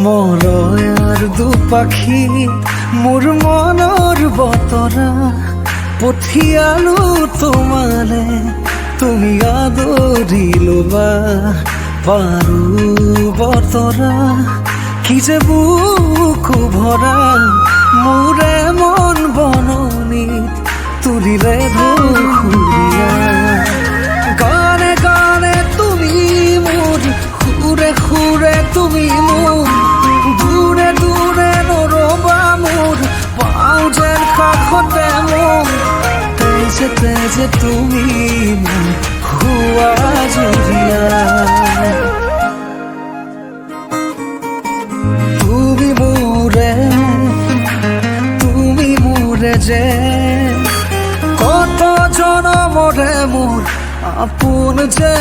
মলয় আর দুপাখি মোৰ মনৰ বতৰা পঠিয়ালো তোমালে তুমি আদৰি লবা পাৰো বতৰা কি যে বুকু ভৰা মোৰে মন বননিত তুলিলে ধুৰীয়া গানে গানে তুমি মোৰ সুৰে সুৰে তুমি মোৰ দূৰে দূৰে নৰবা মোৰ পাওঁ যেন কাষতে মোৰ তেজে তেজে তুমি মোৰ হোৱা জুৰিয়া তুমি মোৰে যে কত জনমৰে মোৰ আপোন যে